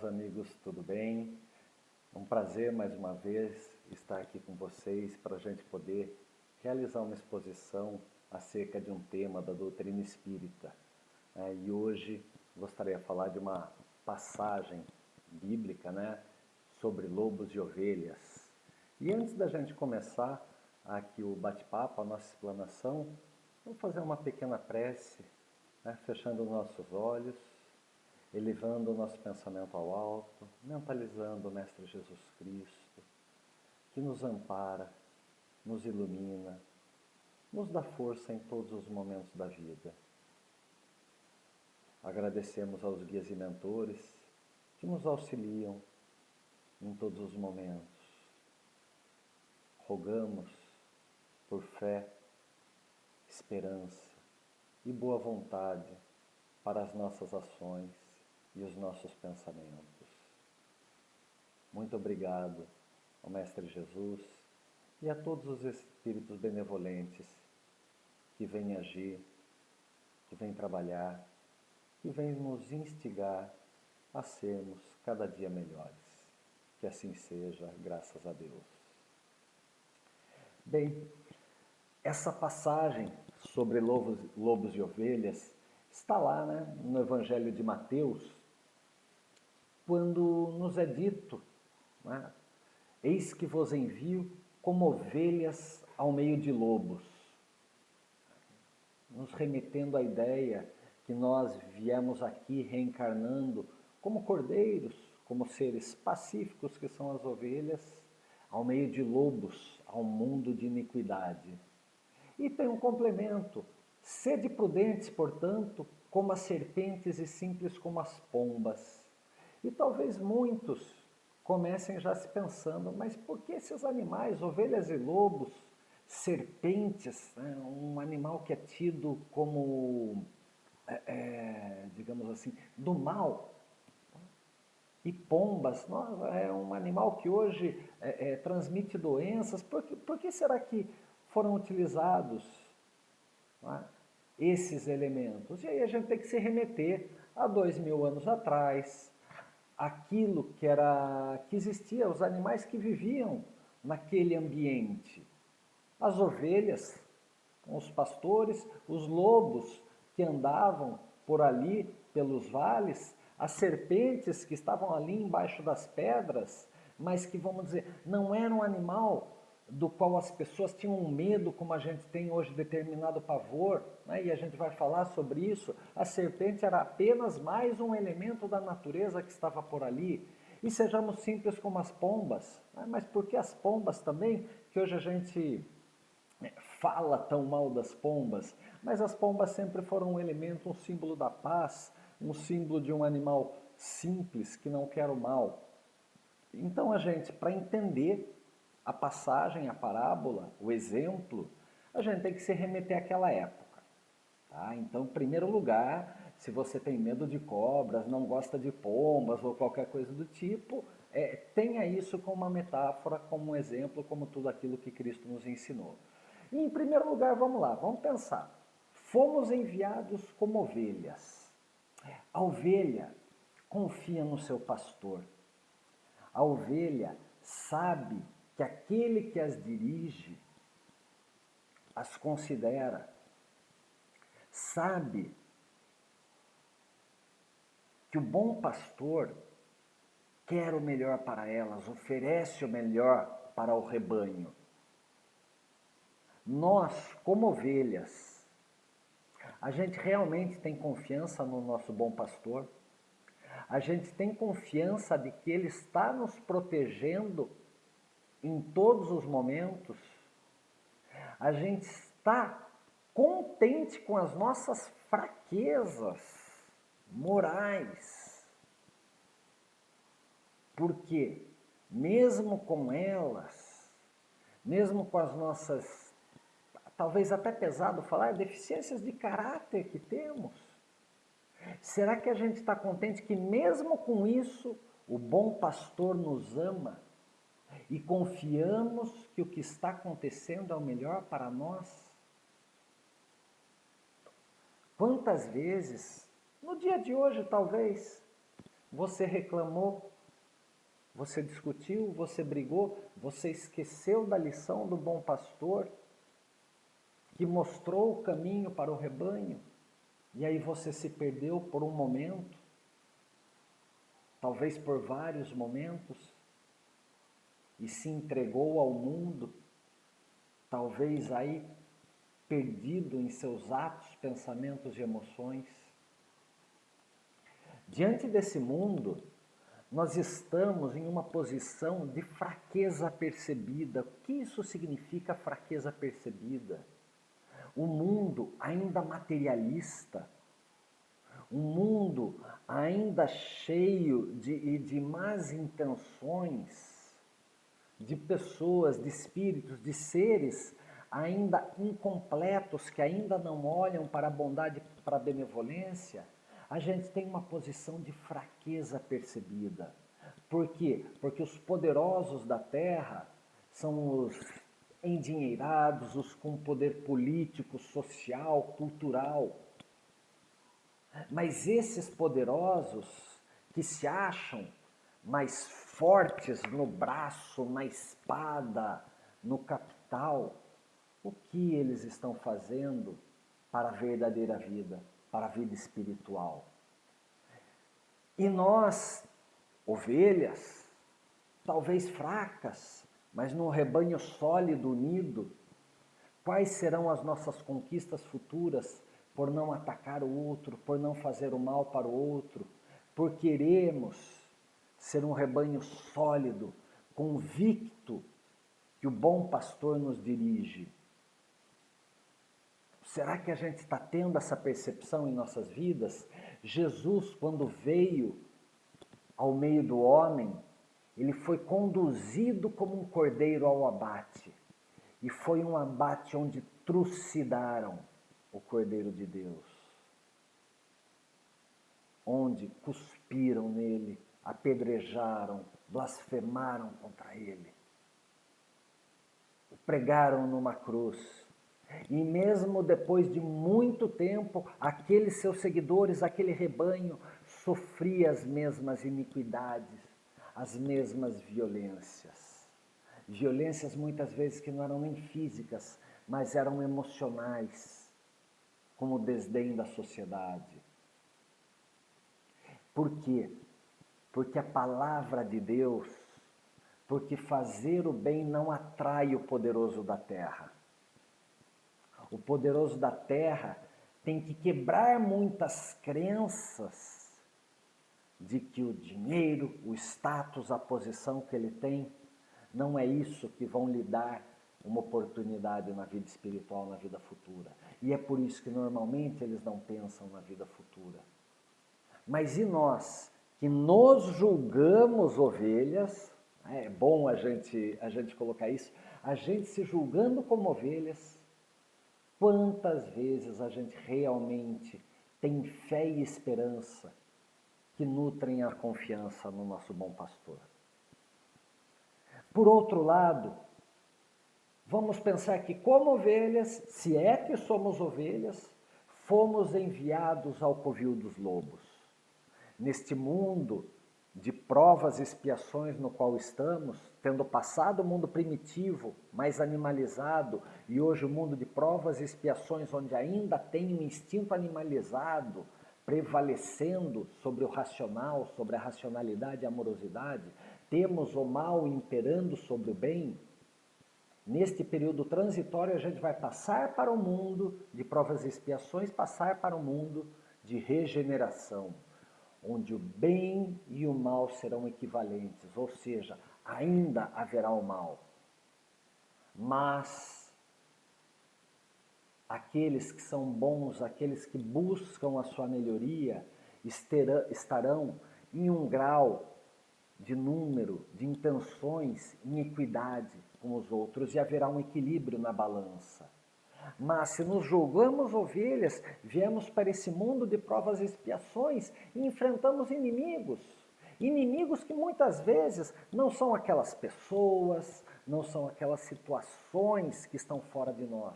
meus amigos, tudo bem? É um prazer mais uma vez estar aqui com vocês para a gente poder realizar uma exposição acerca de um tema da doutrina espírita. E hoje gostaria de falar de uma passagem bíblica, sobre lobos e ovelhas. E antes da gente começar aqui o bate-papo, a nossa explanação, vamos fazer uma pequena prece, fechando os nossos olhos, elevando o nosso pensamento ao alto, mentalizando o Mestre Jesus Cristo, que nos ampara, nos ilumina, nos dá força em todos os momentos da vida. Agradecemos aos guias e mentores que nos auxiliam em todos os momentos. Rogamos por fé, esperança e boa vontade para as nossas ações e os nossos pensamentos. Muito obrigado ao Mestre Jesus e a todos os espíritos benevolentes que vêm agir, que vêm trabalhar, que vêm nos instigar a sermos cada dia melhores. Que assim seja, graças a Deus. Bem, essa passagem sobre lobos e ovelhas está lá, no Evangelho de Mateus, quando nos é dito, eis que vos envio como ovelhas ao meio de lobos, nos remetendo à ideia que nós viemos aqui reencarnando como cordeiros, como seres pacíficos que são as ovelhas, ao meio de lobos, ao mundo de iniquidade. E tem um complemento: sede prudentes, portanto, como as serpentes e simples como as pombas. E talvez muitos comecem já se pensando, mas por que esses animais, ovelhas e lobos, serpentes, um animal que é tido como, digamos assim, do mal, e pombas, é um animal que hoje transmite doenças, por que será que foram utilizados esses elementos? E aí a gente tem que se remeter a 2000 anos atrás, aquilo que existia, os animais que viviam naquele ambiente. As ovelhas, os pastores, os lobos que andavam por ali, pelos vales, as serpentes que estavam ali embaixo das pedras, mas que, vamos dizer, não era um animal do qual as pessoas tinham um medo, como a gente tem hoje determinado pavor, e a gente vai falar sobre isso. A serpente era apenas mais um elemento da natureza que estava por ali. E sejamos simples como as pombas, mas por que as pombas também, que hoje a gente fala tão mal das pombas? Mas as pombas sempre foram um elemento, um símbolo da paz, um símbolo de um animal simples que não quer o mal. Então a gente, para entender a passagem, a parábola, o exemplo, a gente tem que se remeter àquela época. Então, em primeiro lugar, se você tem medo de cobras, não gosta de pombas ou qualquer coisa do tipo, tenha isso como uma metáfora, como um exemplo, como tudo aquilo que Cristo nos ensinou. E em primeiro lugar, vamos lá, vamos pensar. Fomos enviados como ovelhas. A ovelha confia no seu pastor. A ovelha sabe que aquele que as dirige as considera, sabe que o bom pastor quer o melhor para elas, oferece o melhor para o rebanho. Nós, como ovelhas, a gente realmente tem confiança no nosso bom pastor? A gente tem confiança de que ele está nos protegendo em todos os momentos? A gente está contente com as nossas fraquezas morais? Porque mesmo com elas, mesmo com as nossas, talvez até pesado falar, deficiências de caráter que temos, será que a gente está contente que mesmo com isso o bom pastor nos ama e confiamos que o que está acontecendo é o melhor para nós? Quantas vezes, no dia de hoje talvez, você reclamou, você discutiu, você brigou, você esqueceu da lição do bom pastor, que mostrou o caminho para o rebanho, e aí você se perdeu por um momento, talvez por vários momentos, e se entregou ao mundo, talvez aí perdido em seus atos, pensamentos e emoções. Diante desse mundo, nós estamos em uma posição de fraqueza percebida. O que isso significa, fraqueza percebida? Um mundo ainda materialista, um mundo ainda cheio de más intenções, de pessoas, de espíritos, de seres ainda incompletos, que ainda não olham para a bondade, para a benevolência. A gente tem uma posição de fraqueza percebida. Por quê? Porque os poderosos da terra são os endinheirados, os com poder político, social, cultural. Mas esses poderosos que se acham mais fortes no braço, na espada, no capital, o que eles estão fazendo para a verdadeira vida, para a vida espiritual? E nós, ovelhas, talvez fracas, mas num rebanho sólido, unido, quais serão as nossas conquistas futuras por não atacar o outro, por não fazer o mal para o outro, por queremos ser um rebanho sólido, convicto que o bom pastor nos dirige? Será que a gente está tendo essa percepção em nossas vidas? Jesus, quando veio ao meio do homem, ele foi conduzido como um cordeiro ao abate. E foi um abate onde trucidaram o Cordeiro de Deus. Onde cuspiram nele, apedrejaram, blasfemaram contra ele. O pregaram numa cruz. E mesmo depois de muito tempo, aqueles seus seguidores, aquele rebanho, sofria as mesmas iniquidades, as mesmas violências. Violências muitas vezes que não eram nem físicas, mas eram emocionais, como o desdém da sociedade. Por quê? Porque a palavra de Deus, porque fazer o bem não atrai o poderoso da terra. O poderoso da terra tem que quebrar muitas crenças de que o dinheiro, o status, a posição que ele tem, não é isso que vão lhe dar uma oportunidade na vida espiritual, na vida futura. E é por isso que normalmente eles não pensam na vida futura. Mas e nós, que nos julgamos ovelhas, é bom a gente colocar isso, a gente se julgando como ovelhas, quantas vezes a gente realmente tem fé e esperança que nutrem a confiança no nosso bom pastor? Por outro lado, vamos pensar que como ovelhas, se é que somos ovelhas, fomos enviados ao covil dos lobos. Neste mundo de provas e expiações no qual estamos, tendo passado o mundo primitivo, mais animalizado, e hoje o mundo de provas e expiações onde ainda tem um instinto animalizado prevalecendo sobre o racional, sobre a racionalidade e a amorosidade, temos o mal imperando sobre o bem. Neste período transitório, a gente vai passar para o mundo de provas e expiações, passar para o mundo de regeneração, onde o bem e o mal serão equivalentes, ou seja, ainda haverá o mal. Mas aqueles que são bons, aqueles que buscam a sua melhoria, estarão em um grau de número, de intenções, em equidade com os outros, e haverá um equilíbrio na balança. Mas se nos julgamos ovelhas, viemos para esse mundo de provas e expiações e enfrentamos inimigos. Inimigos que muitas vezes não são aquelas pessoas, não são aquelas situações que estão fora de nós.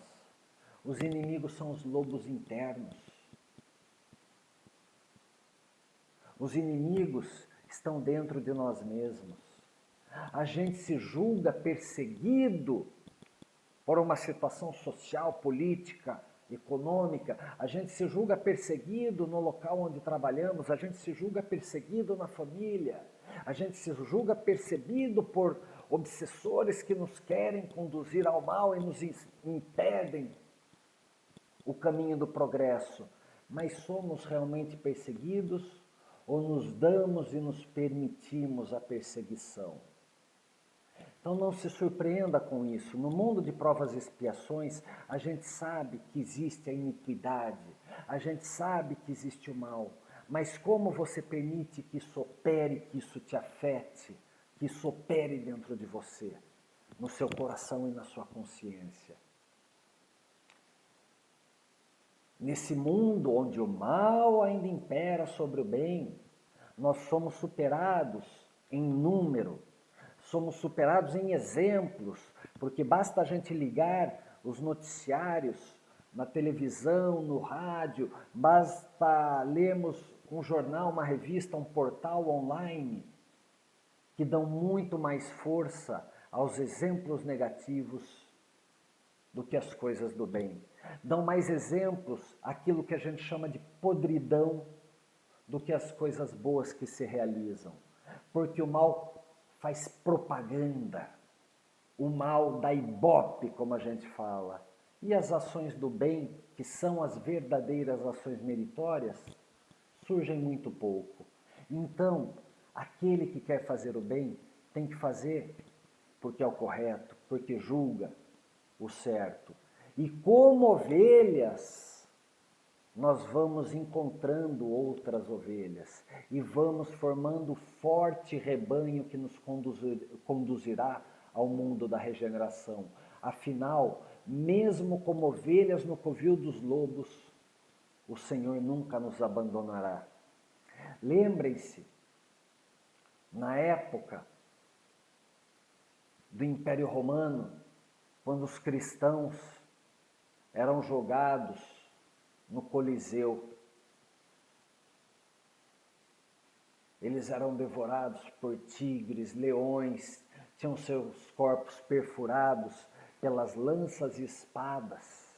Os inimigos são os lobos internos. Os inimigos estão dentro de nós mesmos. A gente se julga perseguido por uma situação social, política, econômica. A gente se julga perseguido no local onde trabalhamos. A gente se julga perseguido na família. A gente se julga perseguido por obsessores que nos querem conduzir ao mal e nos impedem o caminho do progresso. Mas somos realmente perseguidos ou nos damos e nos permitimos a perseguição? Então não se surpreenda com isso. No mundo de provas e expiações, a gente sabe que existe a iniquidade, a gente sabe que existe o mal. Mas como você permite que isso opere, que isso te afete, que isso opere dentro de você, no seu coração e na sua consciência? Nesse mundo onde o mal ainda impera sobre o bem, nós somos superados em número, somos superados em exemplos, porque basta a gente ligar os noticiários na televisão, no rádio, basta lermos um jornal, uma revista, um portal online, que dão muito mais força aos exemplos negativos do que as coisas do bem. Dão mais exemplos àquilo que a gente chama de podridão do que as coisas boas que se realizam. Porque o mal faz propaganda, o mal dá ibope, como a gente fala. E as ações do bem, que são as verdadeiras ações meritórias, surgem muito pouco. Então, aquele que quer fazer o bem tem que fazer porque é o correto, porque julga o certo. E como ovelhas, nós vamos encontrando outras ovelhas e vamos formando forte rebanho que nos conduzirá ao mundo da regeneração. Afinal, mesmo como ovelhas no covil dos lobos, o Senhor nunca nos abandonará. Lembrem-se, na época do Império Romano, quando os cristãos eram jogados no Coliseu, eles eram devorados por tigres, leões, tinham seus corpos perfurados pelas lanças e espadas.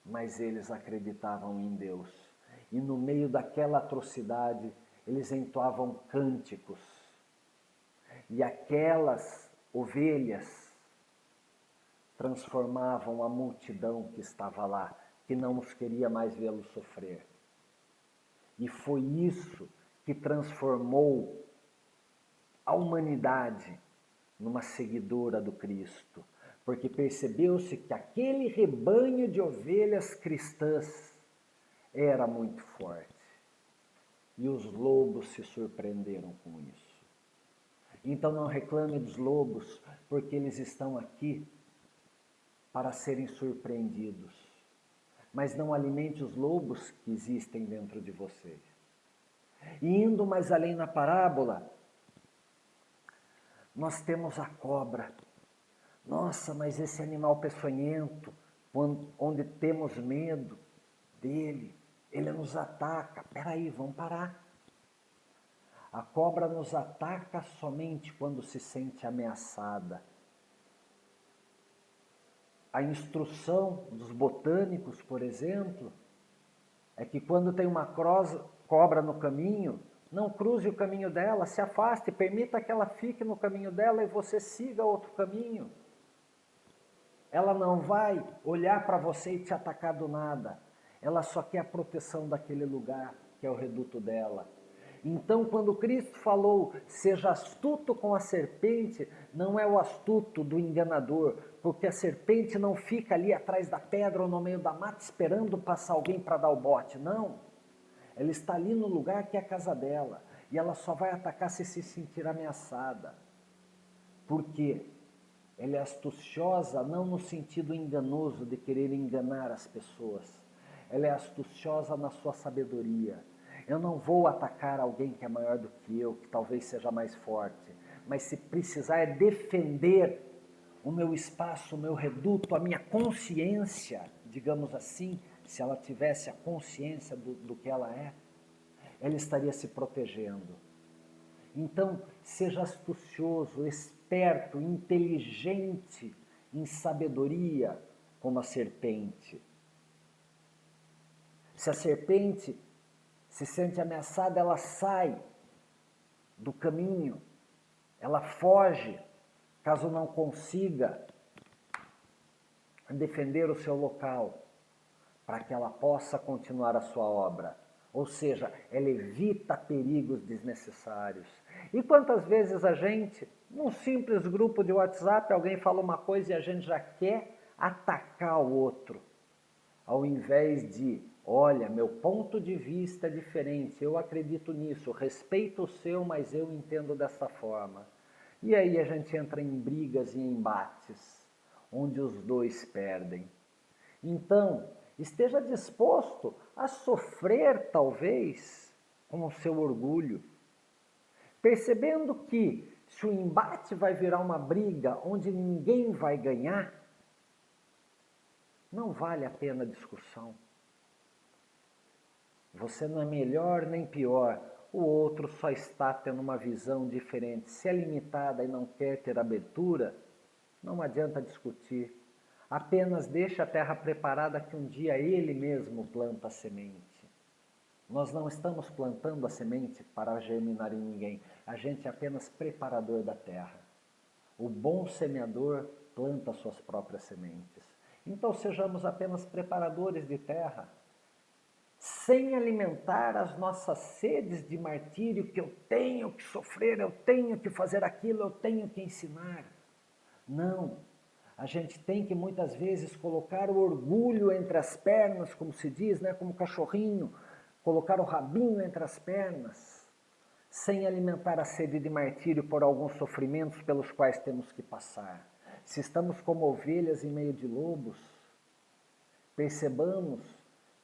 Mas eles acreditavam em Deus. E no meio daquela atrocidade, eles entoavam cânticos. E aquelas ovelhas transformavam a multidão que estava lá, que não os queria mais vê-los sofrer. E foi isso que transformou a humanidade numa seguidora do Cristo, porque percebeu-se que aquele rebanho de ovelhas cristãs era muito forte. E os lobos se surpreenderam com isso. Então não reclame dos lobos, porque eles estão aqui para serem surpreendidos. Mas não alimente os lobos que existem dentro de você. E indo mais além na parábola, nós temos a cobra. Nossa, mas esse animal peçonhento, onde temos medo dele, ele nos ataca. Peraí, vamos parar. A cobra nos ataca somente quando se sente ameaçada. A instrução dos botânicos, por exemplo, é que quando tem uma cobra no caminho, não cruze o caminho dela, se afaste, permita que ela fique no caminho dela e você siga outro caminho. Ela não vai olhar para você e te atacar do nada. Ela só quer a proteção daquele lugar, que é o reduto dela. Então, quando Cristo falou, seja astuto com a serpente, não é o astuto do enganador, porque a serpente não fica ali atrás da pedra ou no meio da mata esperando passar alguém para dar o bote, não. Ela está ali no lugar que é a casa dela, e ela só vai atacar se sentir ameaçada. Por quê? Ela é astuciosa não no sentido enganoso de querer enganar as pessoas. Ela é astuciosa na sua sabedoria. Eu não vou atacar alguém que é maior do que eu, que talvez seja mais forte. Mas se precisar é defender o meu espaço, o meu reduto, a minha consciência, digamos assim, se ela tivesse a consciência do que ela estaria se protegendo. Então, seja astucioso, esperto, inteligente, em sabedoria, como a serpente. Se a serpente se sente ameaçada, ela sai do caminho, ela foge, caso não consiga defender o seu local, para que ela possa continuar a sua obra. Ou seja, ela evita perigos desnecessários. E quantas vezes a gente, num simples grupo de WhatsApp, alguém fala uma coisa e a gente já quer atacar o outro, ao invés de, olha, meu ponto de vista é diferente, eu acredito nisso, respeito o seu, mas eu entendo dessa forma. E aí a gente entra em brigas e embates, onde os dois perdem. Então, esteja disposto a sofrer, talvez, com o seu orgulho, percebendo que, se o embate vai virar uma briga onde ninguém vai ganhar, não vale a pena a discussão. Você não é melhor nem pior, o outro só está tendo uma visão diferente. Se é limitada e não quer ter abertura, não adianta discutir. Apenas deixe a terra preparada que um dia ele mesmo planta a semente. Nós não estamos plantando a semente para germinar em ninguém. A gente é apenas preparador da terra. O bom semeador planta suas próprias sementes. Então sejamos apenas preparadores de terra, sem alimentar as nossas sedes de martírio, que eu tenho que sofrer, eu tenho que fazer aquilo, eu tenho que ensinar. Não. A gente tem que muitas vezes colocar o orgulho entre as pernas, como se diz, né? Como cachorrinho, colocar o rabinho entre as pernas, sem alimentar a sede de martírio por alguns sofrimentos pelos quais temos que passar. Se estamos como ovelhas em meio de lobos, percebamos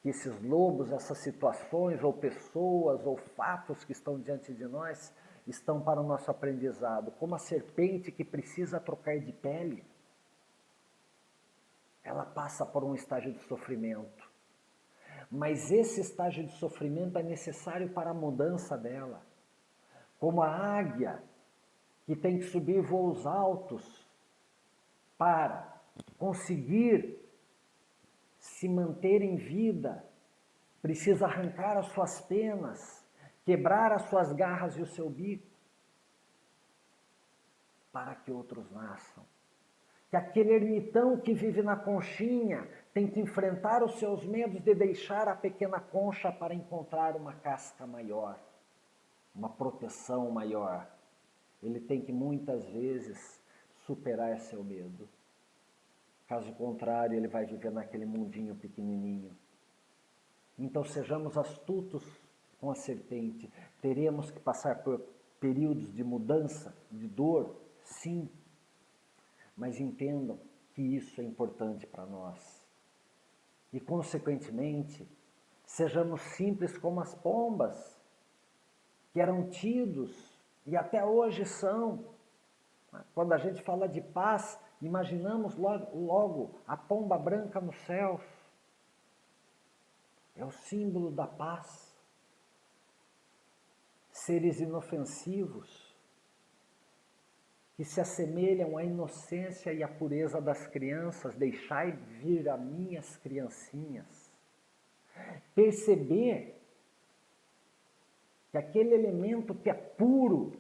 que esses lobos, essas situações, ou pessoas, ou fatos que estão diante de nós, estão para o nosso aprendizado, como a serpente que precisa trocar de pele. Ela passa por um estágio de sofrimento. Mas esse estágio de sofrimento é necessário para a mudança dela. Como a águia, que tem que subir voos altos para conseguir se manter em vida, precisa arrancar as suas penas, quebrar as suas garras e o seu bico, para que outros nasçam. Que aquele ermitão que vive na conchinha tem que enfrentar os seus medos de deixar a pequena concha para encontrar uma casca maior, uma proteção maior. Ele tem que muitas vezes superar seu medo. Caso contrário, ele vai viver naquele mundinho pequenininho. Então sejamos astutos com a serpente. Teremos que passar por períodos de mudança, de dor, sim. Mas entendam que isso é importante para nós. E, consequentemente, sejamos simples como as pombas, que eram tidos e até hoje são. Quando a gente fala de paz, imaginamos logo a pomba branca nos céus. É o símbolo da paz. Seres inofensivos, que se assemelham à inocência e à pureza das crianças, deixai vir a minhas criancinhas. Perceber que aquele elemento que é puro,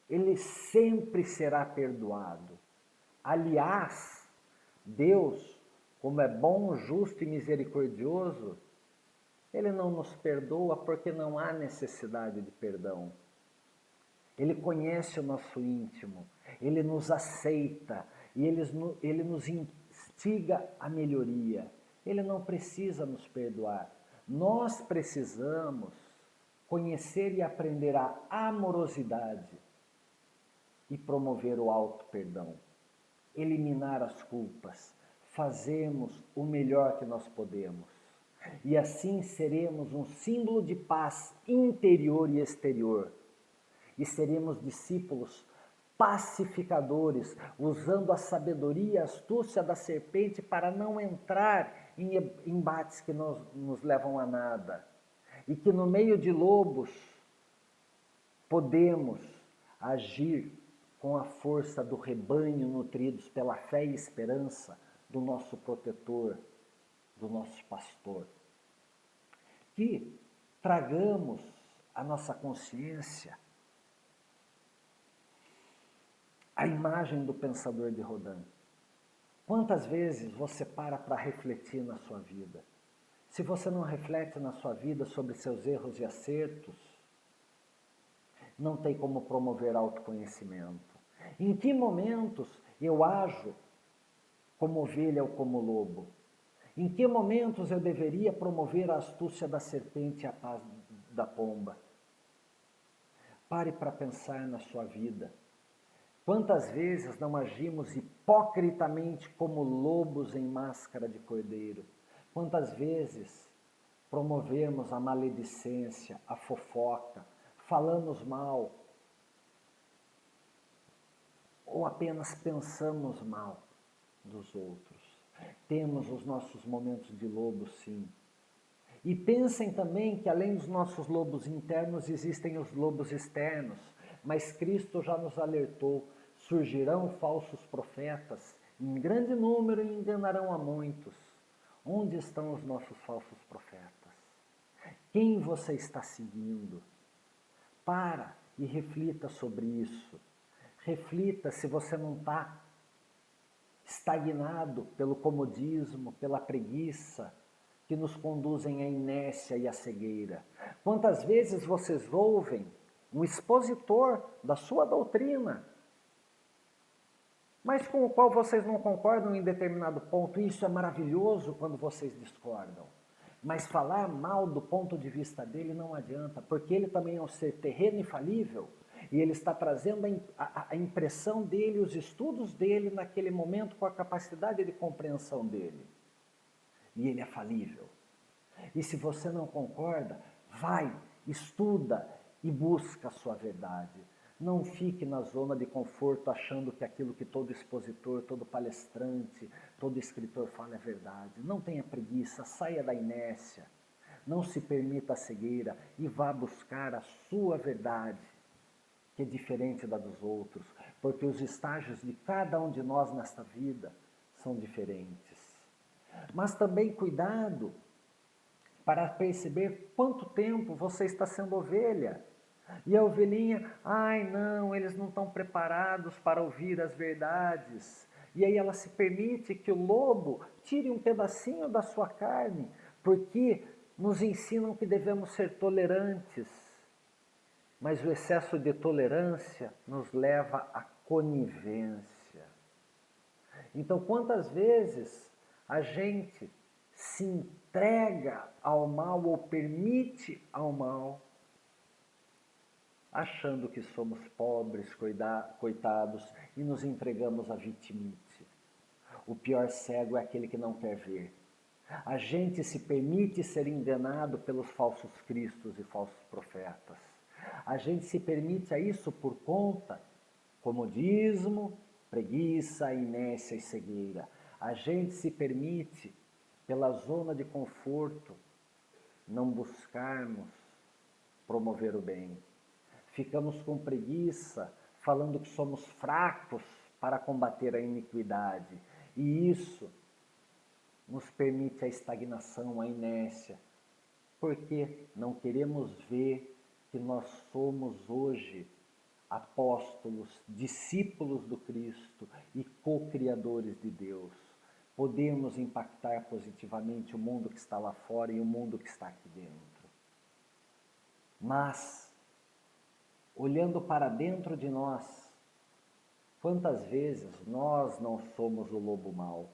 ele sempre será perdoado. Aliás, Deus, como é bom, justo e misericordioso, Ele não nos perdoa porque não há necessidade de perdão. Ele conhece o nosso íntimo, Ele nos aceita e Ele nos instiga à melhoria. Ele não precisa nos perdoar. Nós precisamos conhecer e aprender a amorosidade e promover o auto-perdão, eliminar as culpas, fazermos o melhor que nós podemos. E assim seremos um símbolo de paz interior e exterior. E seremos discípulos pacificadores, usando a sabedoria e a astúcia da serpente para não entrar em embates que nos levam a nada. E que no meio de lobos podemos agir com a força do rebanho nutridos pela fé e esperança do nosso protetor, do nosso pastor. Que tragamos a nossa consciência a imagem do pensador de Rodin. Quantas vezes você para refletir na sua vida? Se você não reflete na sua vida sobre seus erros e acertos, não tem como promover autoconhecimento. Em que momentos eu ajo como ovelha ou como lobo? Em que momentos eu deveria promover a astúcia da serpente e a paz da pomba? Pare para pensar na sua vida. Quantas vezes não agimos hipocritamente como lobos em máscara de cordeiro? Quantas vezes promovemos a maledicência, a fofoca, falamos mal ou apenas pensamos mal dos outros? Temos os nossos momentos de lobo, sim. E pensem também que além dos nossos lobos internos, existem os lobos externos. Mas Cristo já nos alertou, surgirão falsos profetas, em grande número e enganarão a muitos. Onde estão os nossos falsos profetas? Quem você está seguindo? Para e reflita sobre isso. Reflita se você não está estagnado pelo comodismo, pela preguiça, que nos conduzem à inércia e à cegueira. Quantas vezes vocês ouvem um expositor da sua doutrina, mas com o qual vocês não concordam em determinado ponto? Isso é maravilhoso quando vocês discordam. Mas falar mal do ponto de vista dele não adianta, porque ele também é um ser terreno e falível, e ele está trazendo a impressão dele, os estudos dele naquele momento com a capacidade de compreensão dele. E ele é falível. E se você não concorda, vai, estuda e busca a sua verdade. Não fique na zona de conforto achando que aquilo que todo expositor, todo palestrante, todo escritor fala é verdade. Não tenha preguiça, saia da inércia. Não se permita a cegueira e vá buscar a sua verdade, que é diferente da dos outros, porque os estágios de cada um de nós nesta vida são diferentes. Mas também cuidado para perceber quanto tempo você está sendo ovelha. E a ovelhinha, ai não, eles não estão preparados para ouvir as verdades. E aí ela se permite que o lobo tire um pedacinho da sua carne, porque nos ensinam que devemos ser tolerantes. Mas o excesso de tolerância nos leva à conivência. Então, quantas vezes a gente se entrega ao mal ou permite ao mal, achando que somos pobres, coitados, e nos entregamos à vitimite. O pior cego é aquele que não quer ver. A gente se permite ser enganado pelos falsos cristos e falsos profetas. A gente se permite a isso por conta, comodismo, preguiça, inércia e cegueira. A gente se permite, pela zona de conforto, não buscarmos promover o bem. Ficamos com preguiça, falando que somos fracos para combater a iniquidade. E isso nos permite a estagnação, a inércia, porque não queremos ver que nós somos hoje apóstolos, discípulos do Cristo e co-criadores de Deus. Podemos impactar positivamente o mundo que está lá fora e o mundo que está aqui dentro. Mas, olhando para dentro de nós, quantas vezes nós não somos o lobo mau?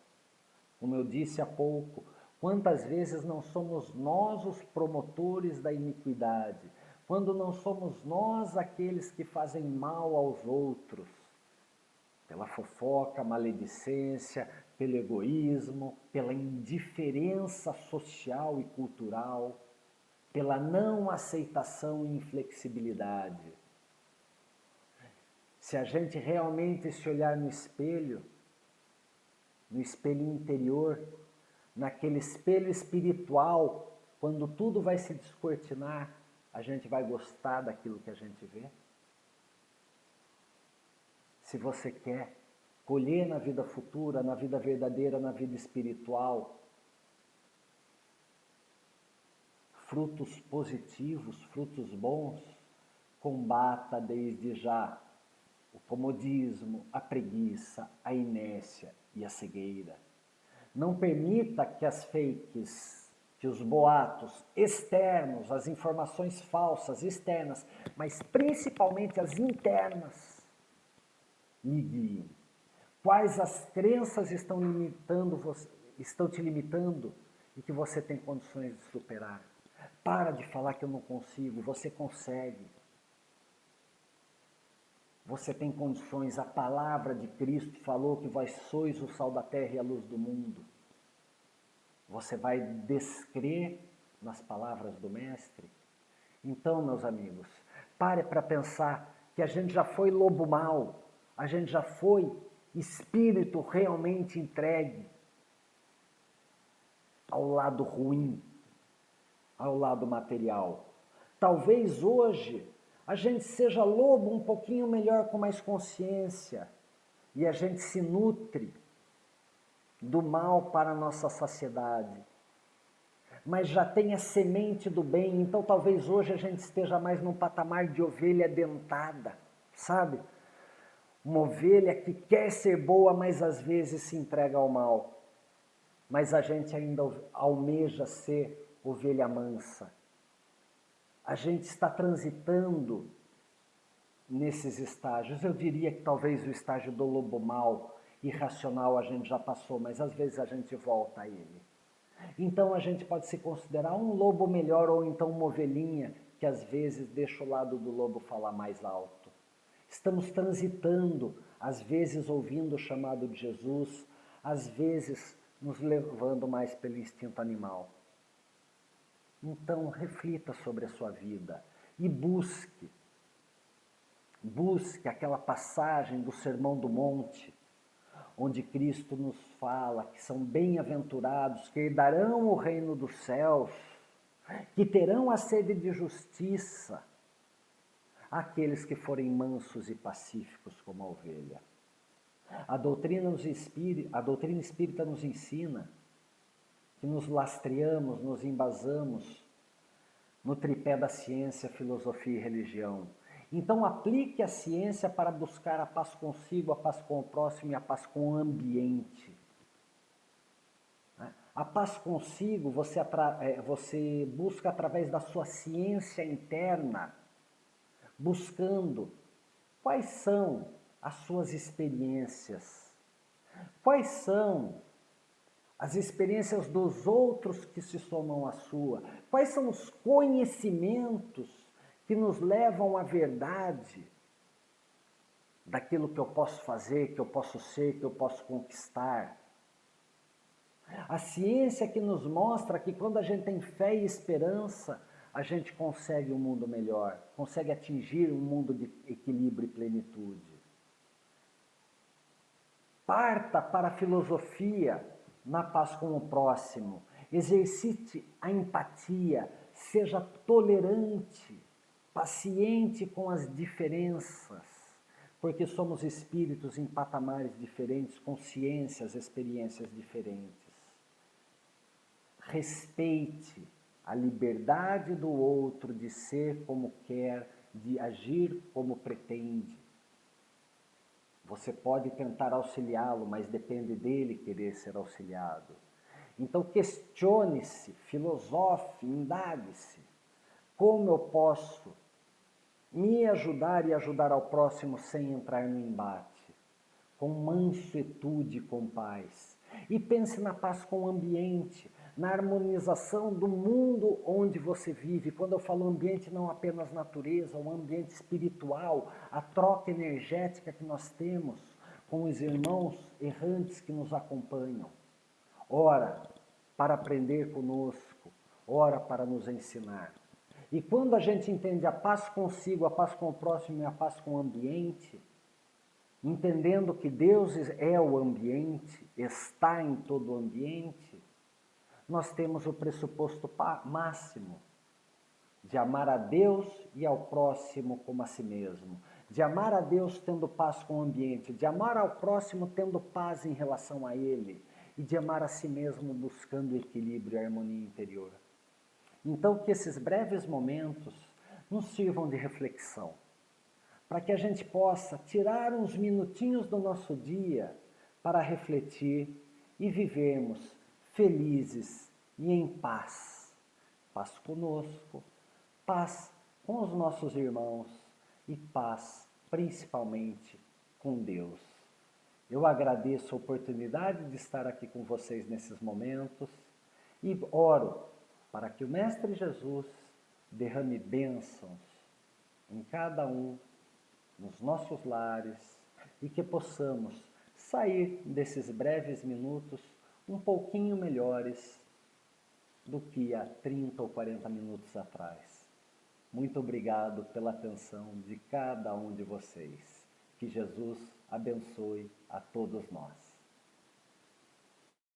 Como eu disse há pouco, quantas vezes não somos nós os promotores da iniquidade? Quando não somos nós aqueles que fazem mal aos outros, pela fofoca, maledicência, pelo egoísmo, pela indiferença social e cultural, pela não aceitação e inflexibilidade. se a gente realmente se olhar no espelho interior, naquele espelho espiritual, quando tudo vai se descortinar, a gente vai gostar daquilo que a gente vê? Se você quer colher na vida futura, na vida verdadeira, na vida espiritual, frutos positivos, frutos bons, combata desde já o comodismo, a preguiça, a inércia e a cegueira. Não permita que as fakes, que os boatos externos, as informações falsas externas, mas principalmente as internas, lhe guiem. Quais as crenças estão te limitando e que você tem condições de superar? Para de falar que eu não consigo, você consegue. Você tem condições, a palavra de Cristo falou que vós sois o sal da terra e a luz do mundo. Você vai descrer nas palavras do Mestre? Então, meus amigos, pare para pensar que a gente já foi lobo mau, a gente já foi espírito realmente entregue ao lado ruim, ao lado material. Talvez hoje a gente seja lobo um pouquinho melhor, com mais consciência, e a gente se nutre do mal para a nossa saciedade. Mas já tem a semente do bem, então talvez hoje a gente esteja mais num patamar de ovelha dentada, sabe? Uma ovelha que quer ser boa, mas às vezes se entrega ao mal. Mas a gente ainda almeja ser ovelha mansa. A gente está transitando nesses estágios. Eu diria que talvez o estágio do lobo mau, irracional, a gente já passou, mas às vezes a gente volta a ele. Então a gente pode se considerar um lobo melhor ou então uma ovelhinha que às vezes deixa o lado do lobo falar mais alto. Estamos transitando, às vezes ouvindo o chamado de Jesus, às vezes nos levando mais pelo instinto animal. Então reflita sobre a sua vida e busque aquela passagem do Sermão do Monte, onde Cristo nos fala que são bem-aventurados, que herdarão o reino dos céus, que terão a sede de justiça, aqueles que forem mansos e pacíficos como a ovelha. A doutrina espírita nos ensina que nos lastreamos, nos embasamos no tripé da ciência, filosofia e religião. Então aplique a ciência para buscar a paz consigo, a paz com o próximo e a paz com o ambiente. A paz consigo você busca através da sua ciência interna, buscando quais são as suas experiências, quais são as experiências dos outros que se somam à sua, quais são os conhecimentos que nos levam à verdade daquilo que eu posso fazer, que eu posso ser, que eu posso conquistar. A ciência que nos mostra que quando a gente tem fé e esperança, a gente consegue um mundo melhor, consegue atingir um mundo de equilíbrio e plenitude. Parta para a filosofia na paz com o próximo, exercite a empatia, seja tolerante, paciente com as diferenças, porque somos espíritos em patamares diferentes, consciências, experiências diferentes. Respeite a liberdade do outro de ser como quer, de agir como pretende. Você pode tentar auxiliá-lo, mas depende dele querer ser auxiliado. Então questione-se, filosofe, indague-se. Como eu posso me ajudar e ajudar ao próximo sem entrar no embate? Com mansuetude, com paz. E pense na paz com o ambiente, na harmonização do mundo onde você vive. Quando eu falo ambiente, não apenas natureza, um ambiente espiritual, a troca energética que nós temos com os irmãos errantes que nos acompanham. Ora, para aprender conosco, ora para nos ensinar. E quando a gente entende a paz consigo, a paz com o próximo e a paz com o ambiente, entendendo que Deus é o ambiente, está em todo o ambiente, nós temos o pressuposto máximo de amar a Deus e ao próximo como a si mesmo, de amar a Deus tendo paz com o ambiente, de amar ao próximo tendo paz em relação a ele, e de amar a si mesmo buscando equilíbrio e harmonia interior. Então, que esses breves momentos nos sirvam de reflexão, para que a gente possa tirar uns minutinhos do nosso dia para refletir e vivermos felizes e em paz. Paz conosco, paz com os nossos irmãos e paz, principalmente, com Deus. Eu agradeço a oportunidade de estar aqui com vocês nesses momentos e oro para que o Mestre Jesus derrame bênçãos em cada um, nos nossos lares, e que possamos sair desses breves minutos um pouquinho melhores do que há 30 ou 40 minutos atrás. Muito obrigado pela atenção de cada um de vocês. Que Jesus abençoe a todos nós.